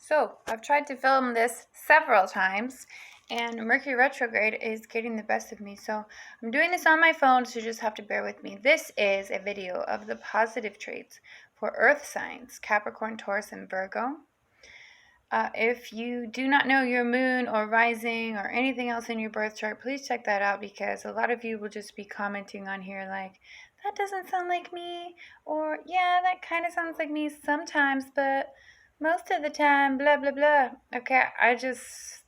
So, I've tried to film this several times, and Mercury retrograde is getting the best of me. So, I'm doing this on my phone, so you just have to bear with me. This is a video of the positive traits for Earth signs, Capricorn, Taurus, and Virgo. If you do not know your moon or rising or anything else in your birth chart, please check that out because a lot of you will just be commenting on here like, that doesn't sound like me, or yeah, that kind of sounds like me sometimes, but most of the time, blah, blah, blah. Okay,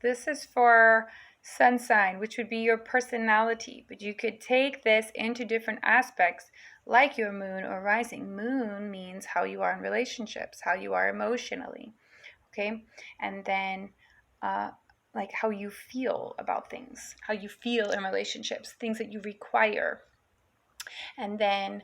this is for sun sign, which would be your personality, but you could take this into different aspects like your moon or rising. Moon means how you are in relationships, how you are emotionally. Okay, and then like how you feel about things, how you feel in relationships, things that you require. And then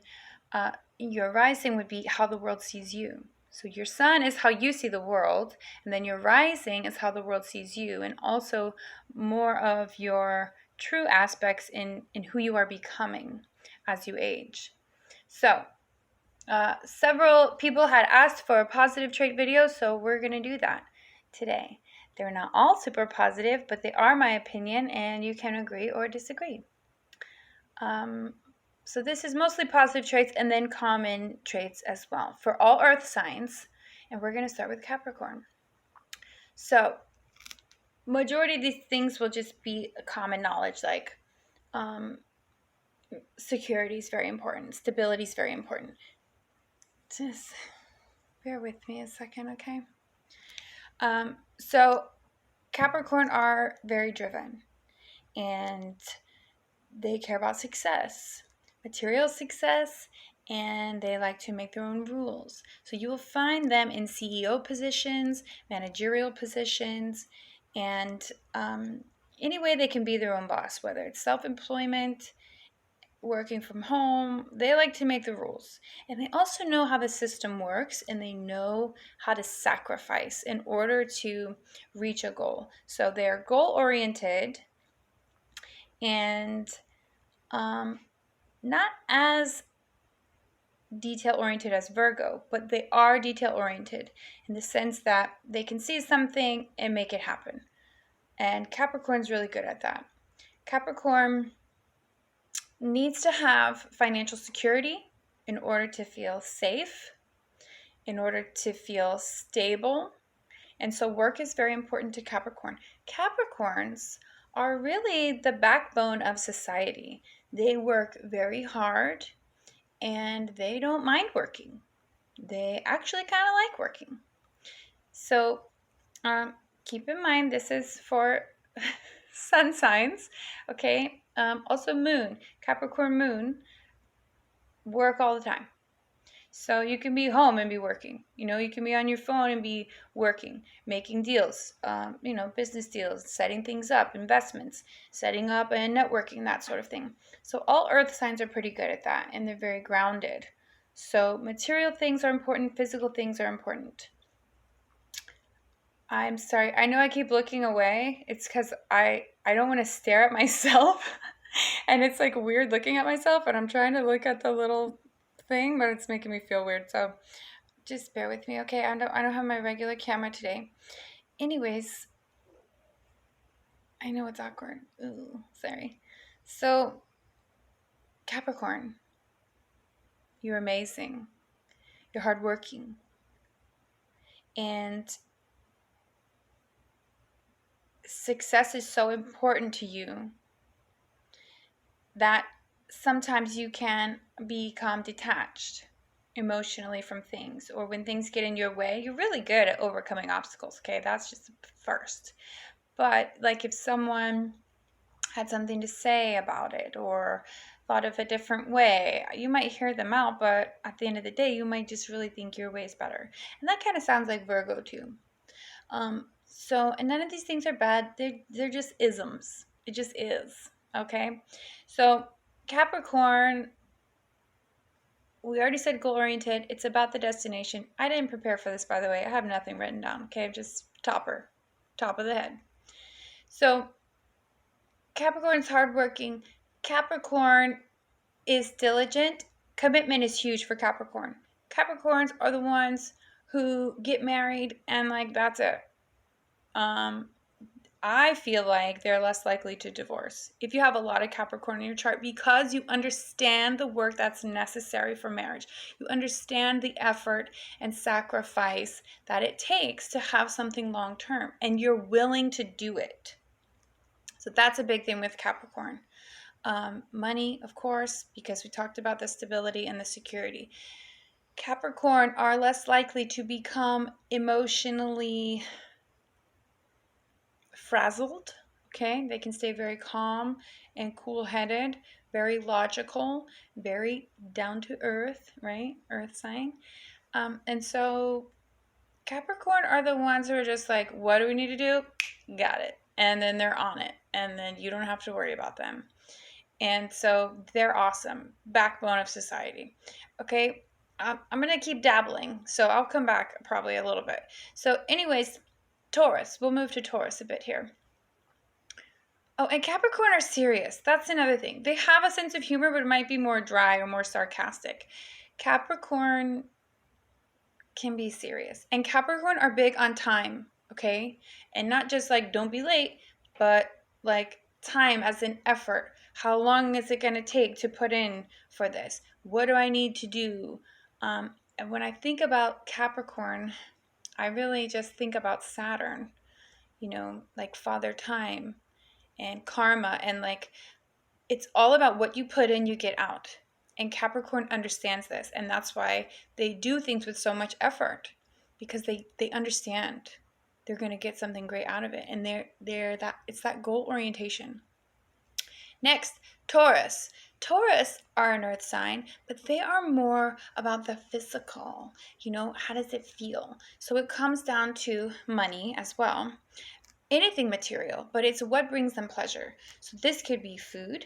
your rising would be how the world sees you. So your sun is how you see the world, and then your rising is how the world sees you, and also more of your true aspects in who you are becoming as you age. So several people had asked for a positive trait video, so we're going to do that today. They're not all super positive, but they are my opinion, and you can agree or disagree. So this is mostly positive traits and then common traits as well for all earth signs, and we're going to start with Capricorn. So majority of these things will just be common knowledge, like security is very important, stability is very important. Just bear with me a second, okay? So Capricorn are very driven, and they care about success, material success, and they like to make their own rules. So you will find them in CEO positions, managerial positions, and any way they can be their own boss, whether it's self-employment, working from home. They like to make the rules, and they also know how the system works, and they know how to sacrifice in order to reach a goal. So they're goal oriented and not as detail oriented as Virgo, but they are detail oriented in the sense that they can see something and make it happen. And Capricorn's really good at that. Capricorn needs to have financial security in order to feel safe, in order to feel stable. And so work is very important to Capricorn. Capricorns are really the backbone of society. They work very hard and they don't mind working. They actually kind of like working. So keep in mind this is for sun signs, okay? Also moon, Capricorn moon, work all the time. So you can be home and be working. You can be on your phone and be working, making deals, business deals, setting things up, investments, setting up and networking, that sort of thing. So all earth signs are pretty good at that, and they're very grounded. So material things are important, physical things are important. I'm sorry. I know I keep looking away. It's because I don't want to stare at myself. And it's like weird looking at myself, and I'm trying to look at the little thing, but it's making me feel weird. So just bear with me. Okay, I don't have my regular camera today. Anyways, I know it's awkward. Ooh, sorry. So Capricorn, you're amazing. You're hardworking. And success is so important to you that sometimes you can become detached emotionally from things, or when things get in your way, you're really good at overcoming obstacles, okay? That's just first. But like if someone had something to say about it or thought of a different way, you might hear them out, but at the end of the day, you might just really think your way is better. And that kind of sounds like Virgo too. And none of these things are bad. They're just isms. It just is. Okay. So Capricorn, we already said goal oriented. It's about the destination. I didn't prepare for this, by the way. I have nothing written down. Okay. Just top of the head. So Capricorn's hardworking. Capricorn is diligent. Commitment is huge for Capricorn. Capricorns are the ones who get married and like that's it. I feel like they're less likely to divorce if you have a lot of Capricorn in your chart, because you understand the work that's necessary for marriage. You understand the effort and sacrifice that it takes to have something long term, and you're willing to do it. So that's a big thing with Capricorn. Money, of course, because we talked about the stability and the security. Capricorn are less likely to become emotionally frazzled. Okay, they can stay very calm and cool-headed, very logical, very down to earth, right? Earth sign. And so Capricorn are the ones who are just like, what do we need to do? Got it. And then they're on it. And then you don't have to worry about them. And so they're awesome. Backbone of society. Okay, I'm going to keep dabbling. So I'll come back probably a little bit. So anyways, Taurus. We'll move to Taurus a bit here. Oh, and Capricorn are serious. That's another thing. They have a sense of humor, but it might be more dry or more sarcastic. Capricorn can be serious. And Capricorn are big on time, okay? And not just like don't be late, but like time as an effort. How long is it going to take to put in for this? What do I need to do? And when I think about Capricorn, I really just think about Saturn, like Father Time and karma, and like it's all about what you put in, you get out. And Capricorn understands this, and that's why they do things with so much effort, because they understand they're going to get something great out of it, and they're that it's that goal orientation. Next, Taurus. Taurus are an earth sign, but they are more about the physical. How does it feel? So it comes down to money as well. Anything material, but it's what brings them pleasure. So this could be food.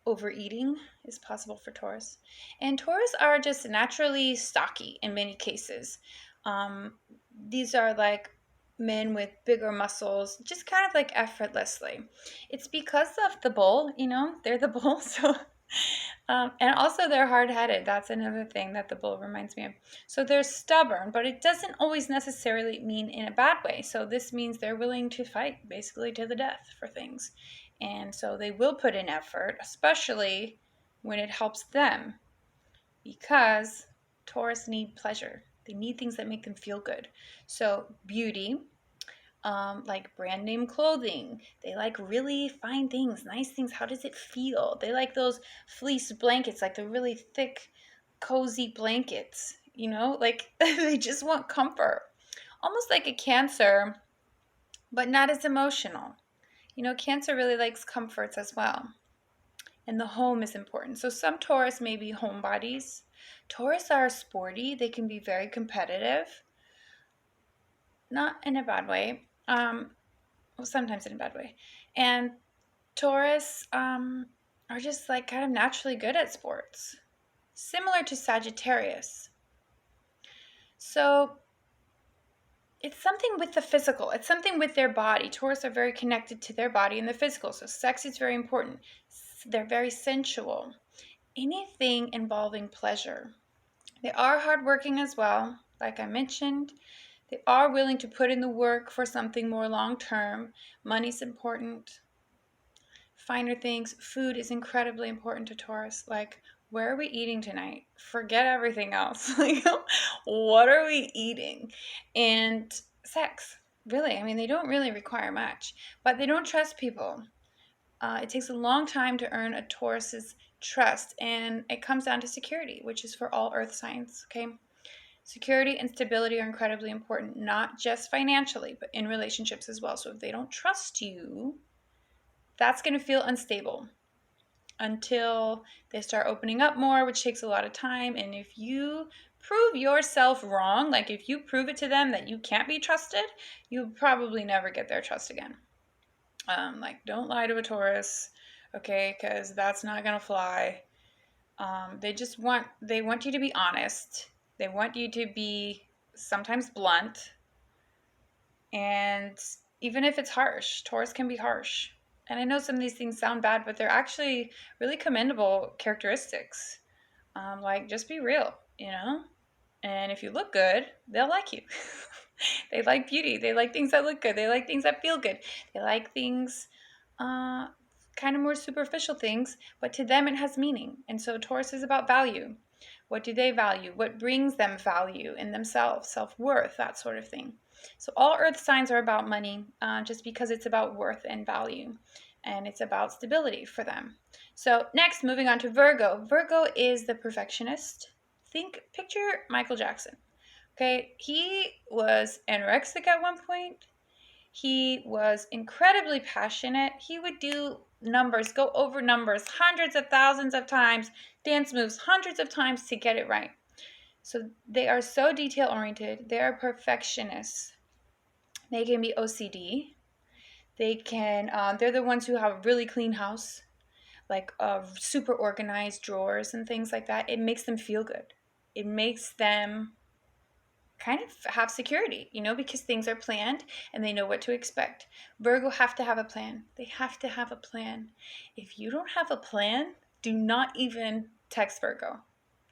Overeating is possible for Taurus. And Taurus are just naturally stocky in many cases. These are like men with bigger muscles, just kind of like effortlessly. It's because of the bull, they're the bull. So, and also they're hard-headed. That's another thing that the bull reminds me of. So they're stubborn, but it doesn't always necessarily mean in a bad way. So this means they're willing to fight basically to the death for things. And so they will put in effort, especially when it helps them, because Taurus need pleasure. They need things that make them feel good. So beauty, like brand name clothing. They like really fine things, nice things. How does it feel? They like those fleece blankets, like the really thick, cozy blankets, like they just want comfort. Almost like a Cancer, but not as emotional. Cancer really likes comforts as well. And the home is important. So some Taurus may be homebodies. Taurus are sporty. They can be very competitive. Not in a bad way. Well, sometimes in a bad way. And Taurus are just like kind of naturally good at sports. Similar to Sagittarius. So it's something with the physical. It's something with their body. Taurus are very connected to their body and the physical. So sex is very important. They're very sensual. Anything involving pleasure. They are hardworking as well, like I mentioned. They are willing to put in the work for something more long-term. Money's important. Finer things. Food is incredibly important to Taurus. Like, where are we eating tonight? Forget everything else. Like, what are we eating? And sex. Really, they don't really require much, but they don't trust people. It takes a long time to earn a Taurus's trust, and it comes down to security, which is for all earth signs, okay? Security and stability are incredibly important, not just financially, but in relationships as well. So if they don't trust you, that's going to feel unstable until they start opening up more, which takes a lot of time. And if you prove yourself wrong, like if you prove it to them that you can't be trusted, you'll probably never get their trust again. Like, don't lie to a Taurus, okay, because that's not going to fly. They want you to be honest. They want you to be sometimes blunt. And even if it's harsh, Taurus can be harsh. And I know some of these things sound bad, but they're actually really commendable characteristics. Like, just be real, And if you look good, they'll like you. They like beauty. They like things that look good. They like things that feel good. They like things, kind of more superficial things, but to them it has meaning. And so Taurus is about value. What do they value? What brings them value in themselves, self-worth, that sort of thing. So all earth signs are about money, just because it's about worth and value. And it's about stability for them. So next, moving on to Virgo. Virgo is the perfectionist. Picture Michael Jackson. Okay, he was anorexic at one point. He was incredibly passionate. He would do numbers, go over numbers hundreds of thousands of times, dance moves hundreds of times to get it right. So they are so detail oriented. They are perfectionists. They can be OCD. They're the ones who have a really clean house, like super organized drawers and things like that. It makes them feel good. It makes them kind of have security, because things are planned and they know what to expect. Virgo have to have a plan. They have to have a plan. If you don't have a plan, do not even text Virgo.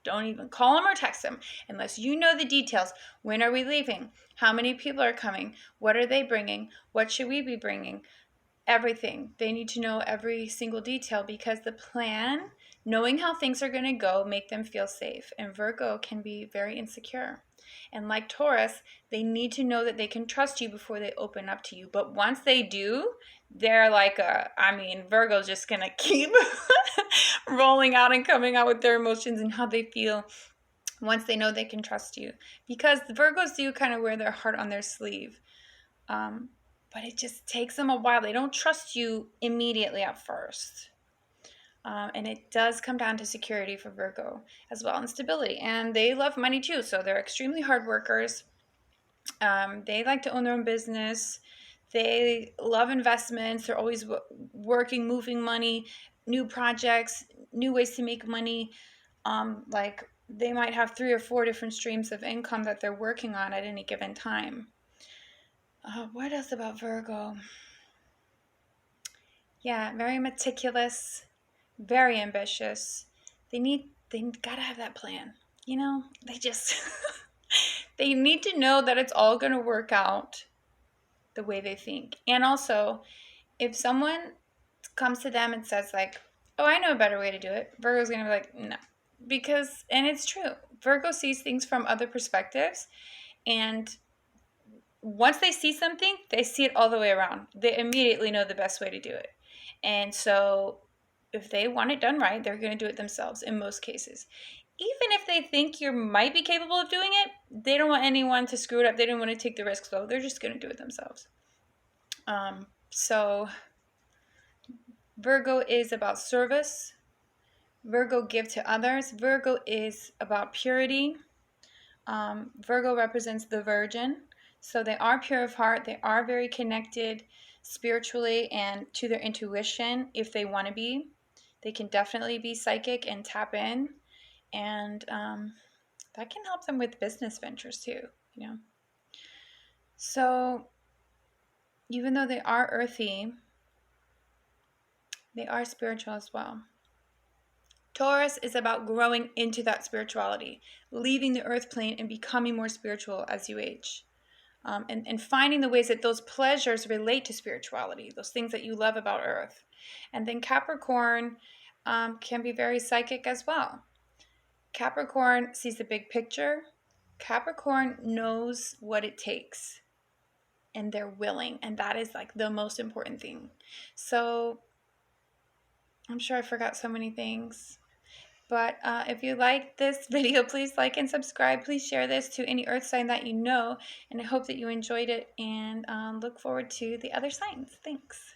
Don't even call him or text him unless you know the details. When are we leaving? How many people are coming? What are they bringing? What should we be bringing? Everything. They need to know every single detail, because the plan, knowing how things are going to go, make them feel safe. And Virgo can be very insecure. And like Taurus, they need to know that they can trust you before they open up to you. But once they do, they're like Virgo's just going to keep rolling out and coming out with their emotions and how they feel once they know they can trust you. Because the Virgos do kind of wear their heart on their sleeve. But it just takes them a while. They don't trust you immediately at first. And it does come down to security for Virgo as well, and stability. And they love money too, so they're extremely hard workers. They like to own their own business. They love investments. They're always working, moving money, new projects, new ways to make money. Like they might have 3 or 4 different streams of income that they're working on at any given time. What else about Virgo? Yeah, very meticulous, very ambitious. They gotta have that plan. They just, they need to know that it's all gonna work out the way they think. And also, if someone comes to them and says like, oh, I know a better way to do it, Virgo's gonna be like, no. And it's true. Virgo sees things from other perspectives, and once they see something, they see it all the way around. They immediately know the best way to do it. And so if they want it done right, they're going to do it themselves in most cases. Even if they think you might be capable of doing it, they don't want anyone to screw it up. They don't want to take the risk, so they're just going to do it themselves. So Virgo is about service. Virgo give to others. Virgo is about purity. Virgo represents the Virgin. So they are pure of heart. They are very connected spiritually and to their intuition if they want to be. They can definitely be psychic and tap in. And that can help them with business ventures too, So even though they are earthy, they are spiritual as well. Taurus is about growing into that spirituality, leaving the earth plane and becoming more spiritual as you age. And finding the ways that those pleasures relate to spirituality, those things that you love about earth. And then Capricorn can be very psychic as well. Capricorn sees the big picture. Capricorn knows what it takes, and they're willing, and that is like the most important thing. So I'm sure I forgot so many things. But if you like this video, please like and subscribe. Please share this to any earth sign that you know. And I hope that you enjoyed it, and look forward to the other signs. Thanks.